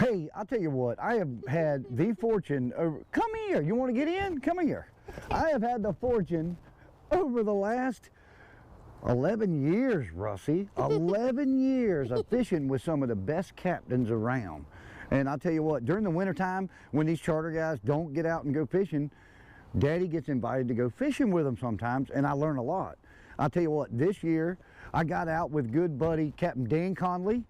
Hey, I'll tell you what, I have had the fortune over, come here, you want to get in? Come here. I have had the fortune over the last 11 years, Russie, 11 years of fishing with some of the best captains around. And I'll tell you what, during the wintertime, when these charter guys don't get out and go fishing, Daddy gets invited to go fishing with them sometimes, and I learn a lot. I'll tell you what, this year, I got out with good buddy Captain Dan Conley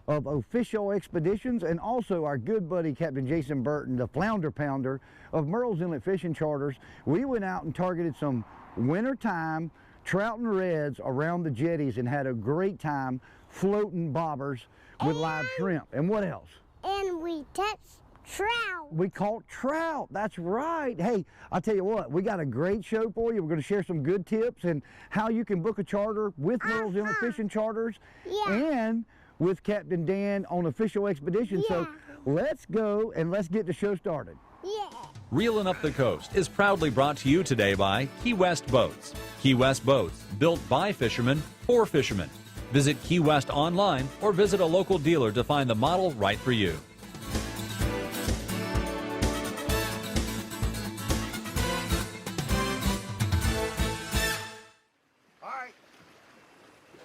of Official Expeditions, and also our good buddy Captain Jason Burton, the flounder pounder of Murrells Inlet Fishing Charters. We went out and targeted some wintertime trout and reds around the jetties and had a great time floating bobbers with live shrimp. And what else? And we touched trout. We caught trout, that's right. Hey, I'll tell you what, we got a great show for you. We're going to share some good tips and how you can book a charter with Murrells Inlet Fishing Charters and with Captain Dan on Official Expedition. So let's go and let's get the show started. Reelin' Up the Coast is proudly brought to you today by Key West Boats. Key West Boats, built by fishermen for fishermen. Visit Key West online or visit a local dealer to find the model right for you.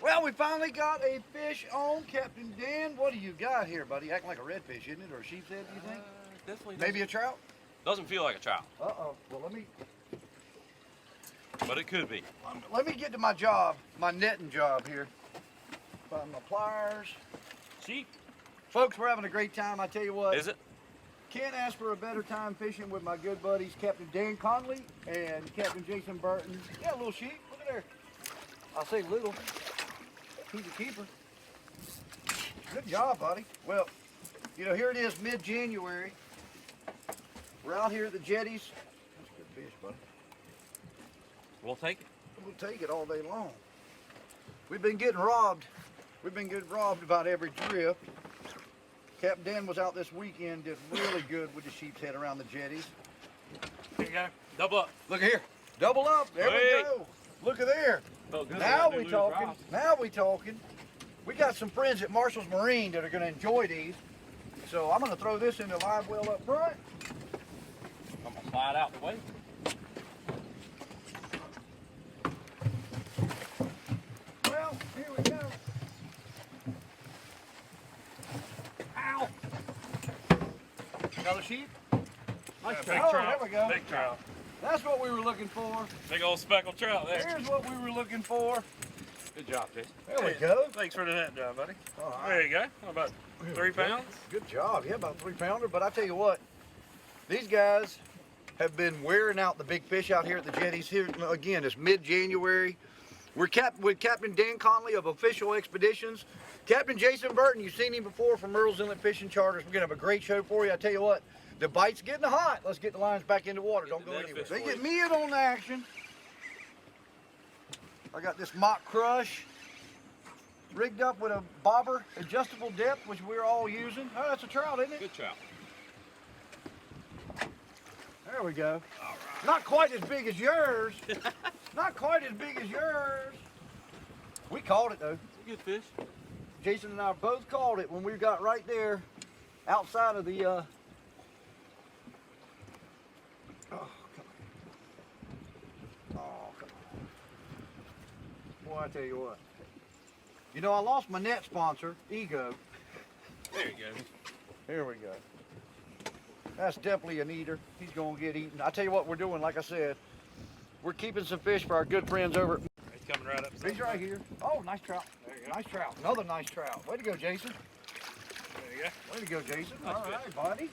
Well, we finally got a fish on, Captain Dan. What do you got here, buddy? Acting like a redfish, isn't it? Or a sheep's head, do you think? Definitely. Maybe a trout? Doesn't feel like a trout. Uh-oh. Well, But it could be. let me get to my job, my netting job here. Find my pliers. Sheep. Folks, we're having a great time. I tell you what. Is it? Can't ask for a better time fishing with my good buddies, Captain Dan Conley and Captain Jason Burton. Yeah, little sheep. Look at there. I'll say little. He's a keeper. Good job, buddy. Well, you know, here it is, mid-January. We're out here at the jetties. That's good fish, buddy. We'll take it. We'll take it all day long. We've been getting robbed. We've been getting robbed about every trip. Captain Dan was out this weekend, did really good with the sheep's head around the jetties. Here you go. Double up. Look here. Double up. There we go. Look at there. Now we talking. Now we talking. We got some friends at Marshall's Marine that are going to enjoy these. So I'm going to throw this in the live well up front. I'm going to slide out the way. Well, here we go. Ow. Another sheep? Nice Oh, big trout. there we go. Big trout. That's what we were looking for. Big old speckled trout there. Here's what we were looking for. Good job, Jason. There we go. Thanks for the net job, buddy. All right. There you go. How about 3 pounds? Good job. Yeah, about 3-pounder. But I tell you what, these guys have been wearing out the big fish out here at the jetties. Here again, it's mid-January. We're with Captain Dan Conley of Official Expeditions. Captain Jason Burton, you've seen him before from Murrells Inlet Fishing Charters. We're gonna have a great show for you. I tell you what, the bite's getting hot. Let's get the lines back in the water. Don't go anywhere. They get me in on the action. I got this mock crush rigged up with a bobber adjustable depth, which we're all using. Oh, that's a trout, isn't it? Good trout. There we go. All right. Not quite as big as yours. Not quite as big as yours. We caught it though. It's a good fish. Jason and I both caught it when we got right there outside of the oh, come on. Oh, come on. Boy, I tell you what. You know, I lost my net sponsor, Ego. There you go. Here we go. That's definitely an eater. He's gonna get eaten. I tell you what we're doing, like I said, we're keeping some fish for our good friends over at... He's coming right up. He's right here. Oh, nice trout. There you go. Nice trout. Another nice trout. Way to go, Jason. There you go. Way to go, Jason. Nice All fish. right, buddy.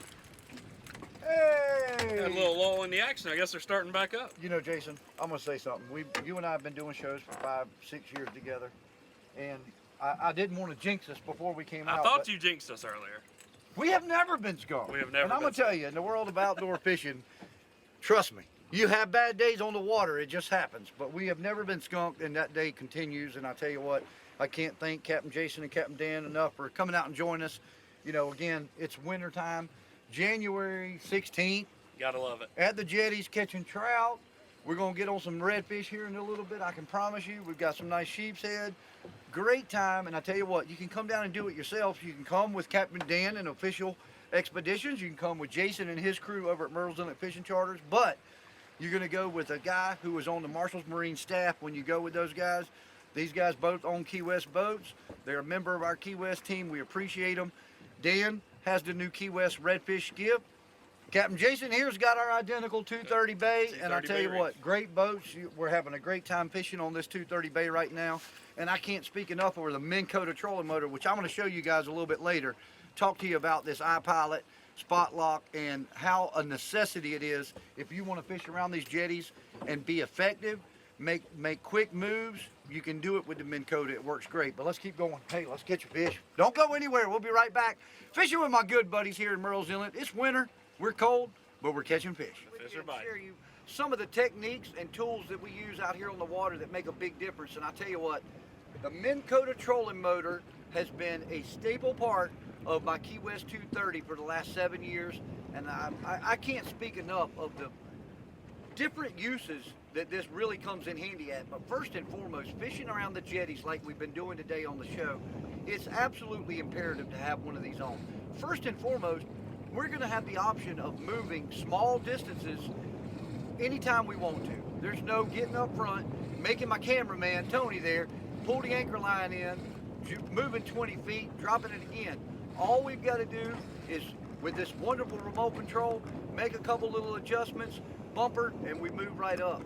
Hey! Got a little lull in the action. I guess they're starting back up. You know, Jason, I'm gonna say something. You and I have been doing shows for 5-6 years together, and I didn't want to jinx us before we came out. I thought you jinxed us earlier. We have never been skunked. We have never And I'm been gonna tell you, in the world of outdoor fishing, trust me, you have bad days on the water. It just happens. But we have never been skunked, and that day continues. And I tell you what, I can't thank Captain Jason and Captain Dan enough for coming out and joining us. You know, again, it's winter time, January 16th. Gotta love it. At the jetties catching trout. We're gonna get on some redfish here in a little bit. I can promise you. We've got some nice sheep's head. Great time, and I tell you what, you can come down and do it yourself. You can come with Captain Dan and Official Expeditions. You can come with Jason and his crew over at Myrtle's Inlet Fishing Charters, but you're gonna go with a guy who was on the Marshall's Marine staff when you go with those guys. These guys both own Key West boats. They're a member of our Key West team. We appreciate them. Dan has the new Key West Redfish Skiff. Captain Jason here's got our identical 230 Bay, and I tell you what, great boats. We're having a great time fishing on this 230 Bay right now, and I can't speak enough over the Minn Kota trolling motor, which I'm going to show you guys a little bit later. Talk to you about this iPilot spot lock and how a necessity it is if you want to fish around these jetties and be effective, make quick moves. You can do it with the Minn Kota. It works great. But let's keep going. Hey, let's catch a fish. Don't go anywhere. We'll be right back. Fishing with my good buddies here in Murrells Inlet. It's winter. We're cold, but we're catching fish. Fish are biting. Share you some of the techniques and tools that we use out here on the water that make a big difference. And I tell you what, the Minn Kota trolling motor has been a staple part of my Key West 230 for the last 7 years. And I can't speak enough of the different uses that this really comes in handy at. But first and foremost, fishing around the jetties like we've been doing today on the show, it's absolutely imperative to have one of these on. First and foremost, we're going to have the option of moving small distances anytime we want to. There's no getting up front, making my cameraman, Tony there, pull the anchor line in, moving 20 feet, dropping it again. All we've got to do is, with this wonderful remote control, make a couple little adjustments, bumper, and we move right up.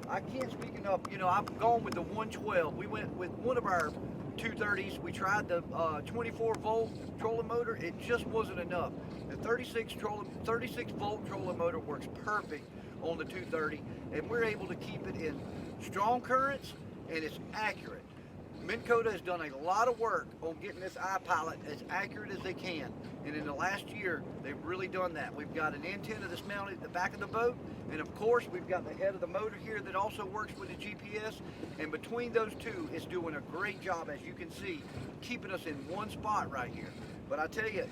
I can't speak enough. You know, I've gone with the 112. We went with one of our 230s. We tried the 24 volt trolling motor. It just wasn't enough. The 36 volt trolling motor works perfect on the 230, and we're able to keep it in strong currents, and it's accurate. Minn Kota has done a lot of work on getting this iPilot as accurate as they can, and in the last year they've really done that. We've got an antenna that's mounted at the back of the boat, and of course we've got the head of the motor here that also works with the GPS, and between those two it's doing a great job, as you can see, keeping us in one spot right here. But I tell you,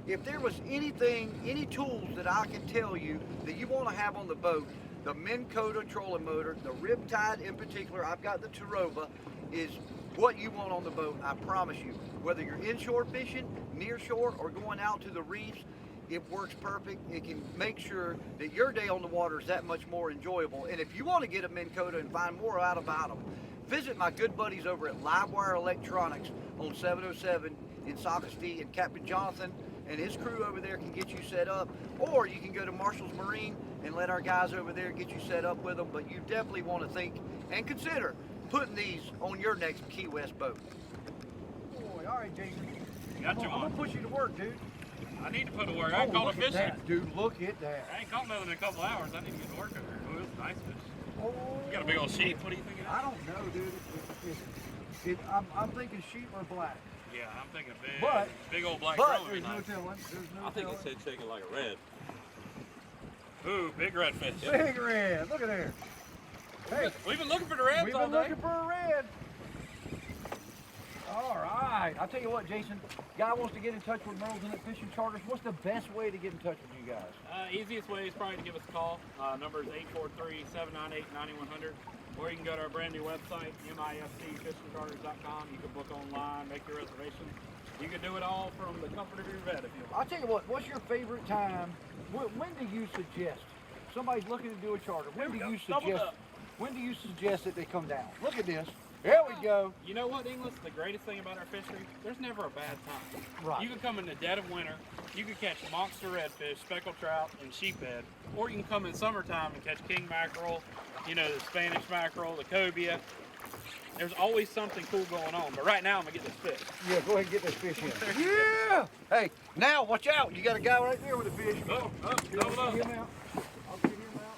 if there was anything, any tools that I can tell you that you want to have on the boat, the Minn Kota trolling motor, the Riptide in particular, I've got the Terrova, is what you want on the boat. I promise you, whether you're inshore fishing, near shore, or going out to the reefs, it works perfect. It can make sure that your day on the water is that much more enjoyable. And if you want to get a Minn Kota and find more out about them, visit my good buddies over at Livewire Electronics on 707 in Socastee, and Captain Jonathan and his crew over there can get you set up, or you can go to Marshall's Marine and let our guys over there get you set up with them. But you definitely want to think and consider putting these on your next Key West boat. Boy, all right, Jason. I'm gonna push you to work, dude. I need to put to work. I ain't caught a fish. Dude, look at that. I ain't caught nothing in a couple hours. I need to get to work over here. Oh, it's nice fish. Oh, You got a big old sheep. What do you think? I don't know, dude. I'm thinking sheep or black. Yeah, I'm thinking big old black But trolling. there's no telling. There's no I think telling. it said shaking like a red. Ooh, big redfish. Big red. Look at there. Hey, We've been looking for the reds we've all been day. looking for a red. All right. I'll tell you what, Jason. Guy wants to get in touch with Myrtle's Inlet Fishing Charters. What's the best way to get in touch with you guys? Easiest way is probably to give us a call. Number is 843-798-9100. Or you can go to our brand new website, MIFCFishingCharters.com. You can book online, make your reservations. You can do it all from the comfort of your bed if you want. I'll tell you what. What's your favorite time? When do you suggest somebody's looking to do a charter? When do you suggest? When do you suggest that they come down? Look at this. There we go. You know what, Inglis? The greatest thing about our fishery, there's never a bad time. Right. You can come in the dead of winter, you can catch monster redfish, speckled trout, and sheephead, or you can come in summertime and catch king mackerel, you know, the Spanish mackerel, the cobia. There's always something cool going on, but right now I'm gonna get this fish. Yeah, go ahead and get this fish in. Yeah! Hey, now watch out. You got a guy right there with a fish. Oh, Get double up. him out. I'll get him out.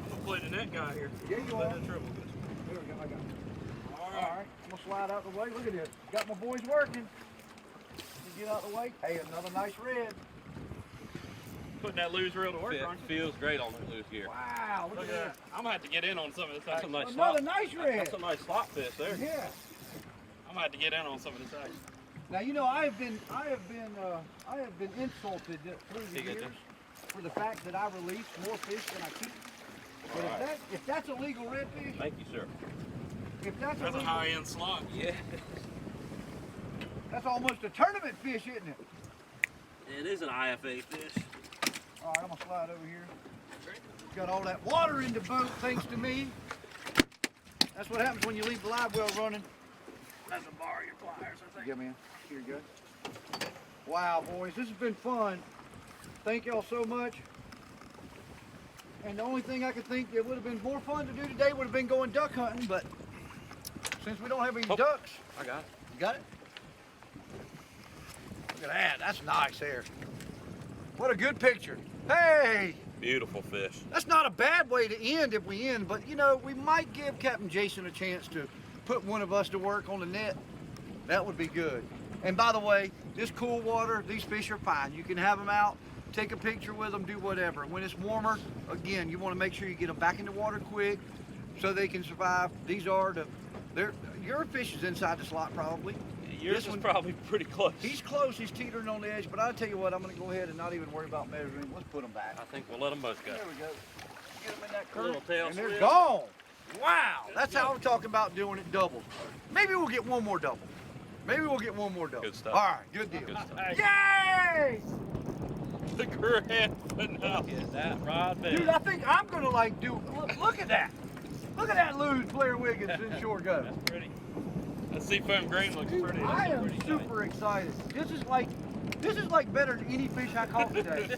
I'm gonna play the net guy here. Yeah, you Let are. that triple. There we go, I got him. All All right, I'm gonna slide out the way. Look at this. Got my boys working. You get out the way. Hey, another nice red. Putting that loose reel to work, aren't you? Feels great on that loose gear. Wow, look Look at at that. that. I'm gonna have to get in on some of this That's a action. nice Another slop. nice red. That's a nice slop fish there. Yeah. I'm gonna have to get in on some of this action. Now you know I have been insulted through the He gets years for the fact that I release more fish than I keep. But if that's a legal redfish, Thank you, sir. if that's That's a illegal, high-end slot. Yeah. that's almost a tournament fish, isn't it? It is an IFA fish. All right, I'm gonna slide over here. Got all that water in the boat thanks to me. That's what happens when you leave the live well running. That's a bar your pliers, I think. Yeah, man. Here you go. Wow, boys, this has been fun. Thank y'all so much. And the only thing I could think that would have been more fun to do today would have been going duck hunting, but since we don't have any ducks, I got it. you got it? Look at that. That's nice there. What a good picture. Hey! Beautiful fish. That's not a bad way to end if we end, but you know, we might give Captain Jason a chance to put one of us to work on the net. That would be good. And by the way, this cool water, these fish are fine. You can have them out, take a picture with them, do whatever. When it's warmer, again, you want to make sure you get them back in the water quick so they can survive. These are your fish is inside the slot probably. Yours This is one- probably pretty close. He's close, he's teetering on the edge, but I'll tell you what, I'm gonna go ahead and not even worry about measuring. Let's put them back. I think we'll let them both go. There we go. Get them in that A little curve, tail and they're swim. gone. Wow, that's how I'm talking about doing it doubles. Maybe we'll get one more double. Maybe we'll get one more double. Good stuff. All right, good deal. Good stuff. Yay! The grand finale. Look at that rod bait. Dude, I think I'm gonna like do. Look at that. Look at that lose Blair Wiggins in short go. That's pretty. That seafoam green looks pretty. I am Pretty super excited. This is like better than any fish I caught today.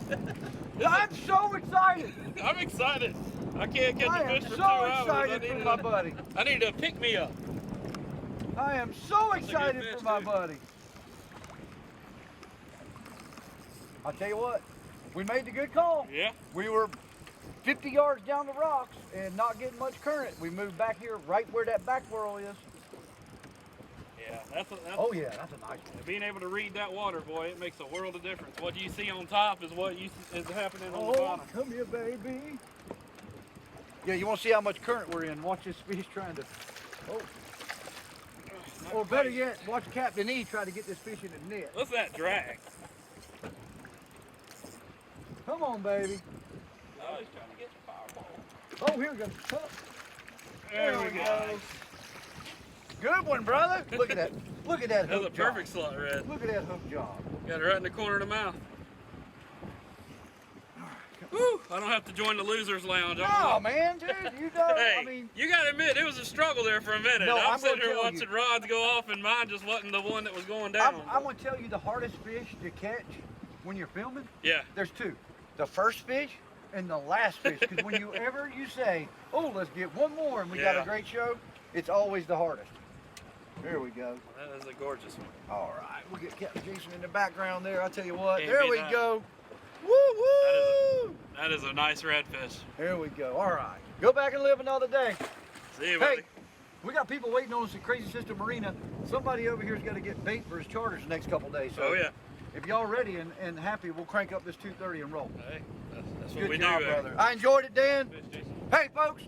I'm so excited. I'm excited. I can't catch I a am fish for so 2 hours. excited for my buddy. I need to pick me up. I am so a good excited fish, for my too. buddy. I'll tell you what, we made the good call. Yeah. We were 50 yards down the rocks and not getting much current. We moved back here right where that back whirl is. Yeah, that's Oh yeah, that's a nice one. being able to read that water, boy, it makes a world of difference. What you see on top is what is happening on the Oh, bottom. come here, baby. Yeah, you want to see how much current we're in. Watch this fish trying to, or better yet, watch Captain E try to get this fish in the net. What's that drag? Come on, baby. Oh, he's trying to get the fireball. Oh, here we go. Come on. There we go. Good one, brother. Look at that. Look at that That's a hook job. perfect slot red. Look at that hook job. Got it right in the corner of the mouth. Woo! I don't have to join the losers lounge. Oh man, dude, you know, Hey, I mean, you gotta admit, it was a struggle there for a minute. No, I'm I'm sitting gonna here tell watching rods go off, and mine just wasn't the one that was going down. I'm gonna tell you the hardest fish to catch when you're filming. Yeah. There's two: the first fish and the last fish. Because when you say, "Oh, let's get one more," and we got Yeah. a great show, it's always the hardest. There we go. That is a gorgeous one. All right, we'll get Captain Jason in the background there. I'll tell you what. Can't There beat we that. go. Woo woo! That is a nice redfish. There we go. All right, go back and live another day. See you, buddy. Hey, we got people waiting on us at Crazy Sister Marina. Somebody over here's got to get bait for his charters the next couple days. So Oh yeah. if y'all ready and happy, we'll crank up this 2:30 and roll. Hey, that's what Good we job, do. brother. I enjoyed it, Dan. Fish, Jason. Hey, folks.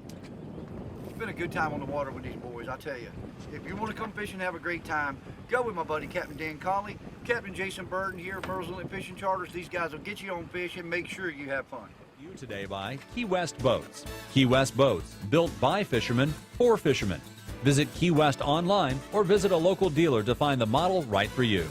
It's been a good time on the water with these boys, I tell you. If you want to come fishing and have a great time, go with my buddy Captain Dan Conley, Captain Jason Burton here at Murrells Inlet Fishing Charters. These guys will get you on fishing. Make sure you have fun. You today by Key West Boats. Key West Boats, built by fishermen for fishermen. Visit Key West online or visit a local dealer to find the model right for you.